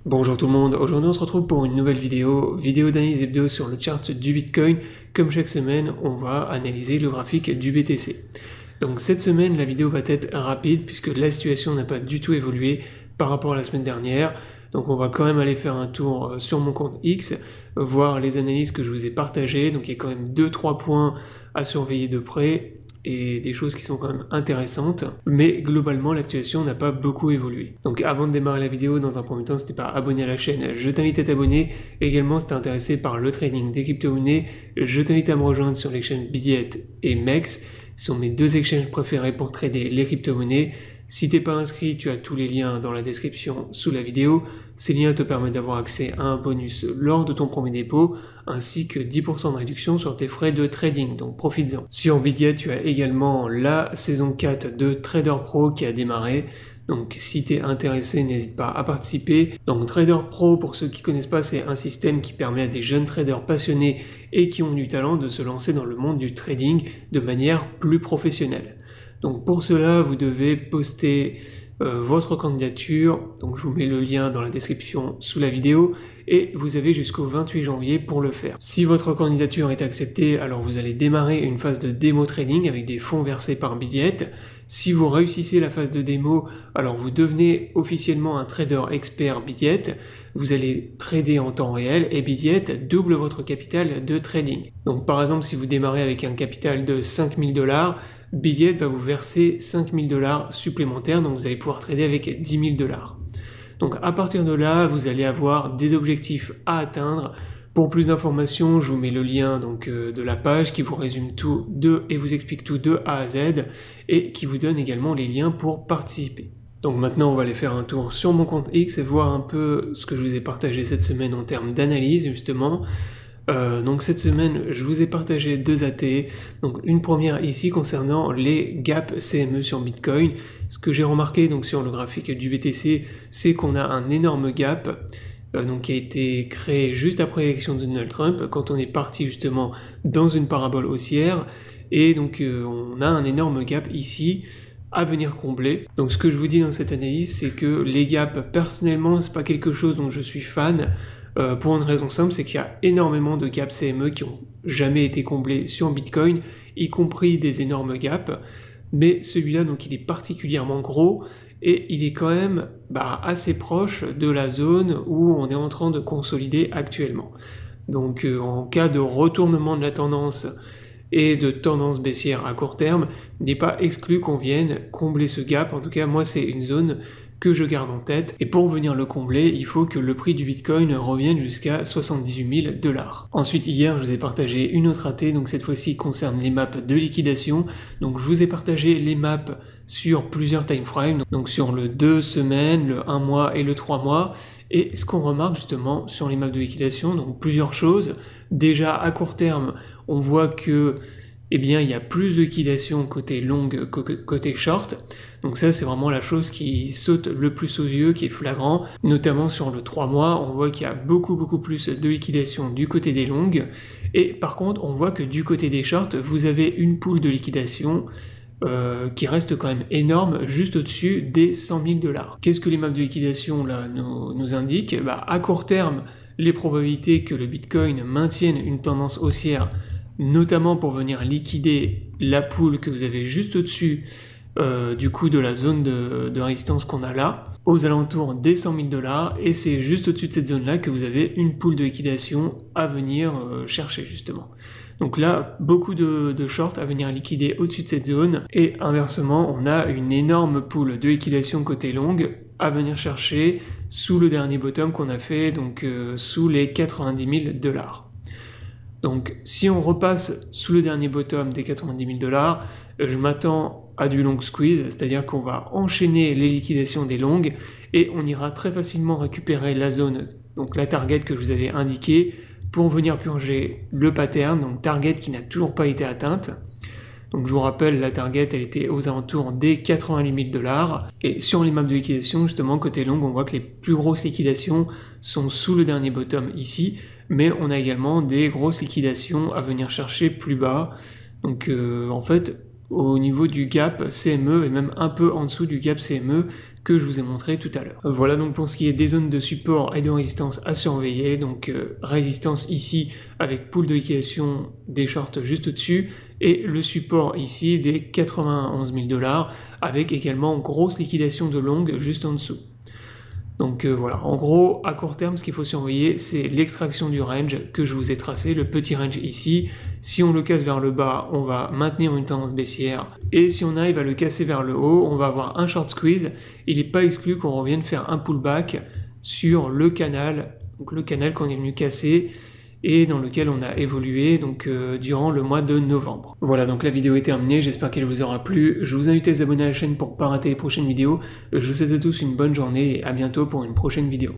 Bonjour tout le monde, aujourd'hui on se retrouve pour une nouvelle vidéo d'analyse hebdo sur le chart du Bitcoin. Comme chaque semaine, on va analyser le graphique du BTC. Donc cette semaine, la vidéo va être rapide puisque la situation n'a pas du tout évolué par rapport à la semaine dernière. Donc on va quand même aller faire un tour sur mon compte X, voir les analyses que je vous ai partagées. Donc il y a quand même 2-3 points à surveiller de près et des choses qui sont quand même intéressantes, mais globalement la situation n'a pas beaucoup évolué. Donc avant de démarrer la vidéo, dans un premier temps, si t'es pas abonné à la chaîne, je t'invite à t'abonner. Également, si t'es intéressé par le trading des crypto-monnaies, je t'invite à me rejoindre sur l'exchange Biet et MEX. Ce sont mes deux exchanges préférés pour trader les crypto-monnaies. Si t'es pas inscrit, tu as tous les liens dans la description sous la vidéo. Ces liens te permettent d'avoir accès à un bonus lors de ton premier dépôt, ainsi que 10% de réduction sur tes frais de trading, donc profites-en. Sur Bidiet, tu as également la saison 4 de Trader Pro qui a démarré. Donc si tu es intéressé, n'hésite pas à participer. Donc Trader Pro, pour ceux qui ne connaissent pas, c'est un système qui permet à des jeunes traders passionnés et qui ont du talent de se lancer dans le monde du trading de manière plus professionnelle. Donc pour cela, vous devez poster votre candidature. Donc je vous mets le lien dans la description sous la vidéo et vous avez jusqu'au 28 janvier pour le faire. Si votre candidature est acceptée, alors vous allez démarrer une phase de démo trading avec des fonds versés par Bidiet. Si vous réussissez la phase de démo, alors vous devenez officiellement un trader expert Bidiet. Vous allez trader en temps réel et Bidiet double votre capital de trading. Donc par exemple, si vous démarrez avec un capital de 5000 $, Bidiet va vous verser 5000 $ supplémentaires, donc vous allez pouvoir trader avec 10 000 $. Donc à partir de là, vous allez avoir des objectifs à atteindre. Pour plus d'informations, je vous mets le lien donc, de la page qui vous résume tout et vous explique tout de A à Z et qui vous donne également les liens pour participer. Donc maintenant, on va aller faire un tour sur mon compte X et voir un peu ce que je vous ai partagé cette semaine en termes d'analyse justement. Donc cette semaine, je vous ai partagé deux AT. Donc une première ici concernant les gaps CME sur Bitcoin. Ce que j'ai remarqué donc sur le graphique du BTC, c'est qu'on a un énorme gap donc qui a été créé juste après l'élection de Donald Trump, quand on est parti justement dans une parabole haussière. Et donc on a un énorme gap ici à venir combler. Donc ce que je vous dis dans cette analyse, c'est que les gaps, personnellement, c'est pas quelque chose dont je suis fan. Pour une raison simple, c'est qu'il y a énormément de gaps CME qui n'ont jamais été comblés sur Bitcoin, y compris des énormes gaps, mais celui-là, donc, il est particulièrement gros et il est quand même assez proche de la zone où on est en train de consolider actuellement. Donc en cas de retournement de la tendance et de tendance baissière à court terme, il n'est pas exclu qu'on vienne combler ce gap. En tout cas, moi, c'est une zone que je garde en tête, et pour venir le combler, il faut que le prix du Bitcoin revienne jusqu'à 78 000 $. Ensuite, hier, je vous ai partagé une autre AT, donc cette fois-ci concerne les maps de liquidation. Donc je vous ai partagé les maps sur plusieurs time frames, donc sur le 2 semaines, le 1 mois et le 3 mois. Et ce qu'on remarque justement sur les maps de liquidation, donc plusieurs choses. Déjà à court terme, on voit que il y a plus de liquidation côté long que côté short. Donc ça, c'est vraiment la chose qui saute le plus aux yeux, qui est flagrant. Notamment sur le 3 mois, on voit qu'il y a beaucoup plus de liquidation du côté des longues. Et par contre, on voit que du côté des shorts, vous avez une pool de liquidation qui reste quand même énorme, juste au-dessus des 100 000 $. Qu'est-ce que les maps de liquidation là nous indiquent? À court terme, les probabilités que le Bitcoin maintienne une tendance haussière, notamment pour venir liquider la pool que vous avez juste au-dessus du coup de la zone de résistance qu'on a là, aux alentours des 100 000 $, et c'est juste au-dessus de cette zone-là que vous avez une pool de liquidation à venir chercher justement. Donc là, beaucoup de shorts à venir liquider au-dessus de cette zone, et inversement, on a une énorme pool de liquidation côté longue à venir chercher sous le dernier bottom qu'on a fait, donc sous les 90 000 $. Donc si on repasse sous le dernier bottom des 90 000 $, je m'attends à du long squeeze, c'est-à-dire qu'on va enchaîner les liquidations des longues et on ira très facilement récupérer la zone, donc la target que je vous avais indiquée, pour venir purger le pattern, donc target qui n'a toujours pas été atteinte. Donc je vous rappelle, la target elle était aux alentours des 88 000 $, et sur les maps de liquidation justement côté long, on voit que les plus grosses liquidations sont sous le dernier bottom ici, mais on a également des grosses liquidations à venir chercher plus bas. Donc en fait, au niveau du gap CME et même un peu en dessous du gap CME que je vous ai montré tout à l'heure. Voilà donc pour ce qui est des zones de support et de résistance à surveiller. Donc résistance ici avec pool de liquidation des shorts juste au-dessus, et le support ici des 91 000 $ avec également grosse liquidation de longue juste en dessous. Donc voilà, en gros, à court terme, ce qu'il faut surveiller, c'est l'extraction du range que je vous ai tracé, le petit range ici. Si on le casse vers le bas, on va maintenir une tendance baissière. Et si on arrive à le casser vers le haut, on va avoir un short squeeze. Il n'est pas exclu qu'on revienne faire un pullback sur le canal, donc le canal qu'on est venu casser et dans lequel on a évolué donc durant le mois de novembre. Voilà, donc la vidéo est terminée, j'espère qu'elle vous aura plu. Je vous invite à vous abonner à la chaîne pour ne pas rater les prochaines vidéos. Je vous souhaite à tous une bonne journée et à bientôt pour une prochaine vidéo.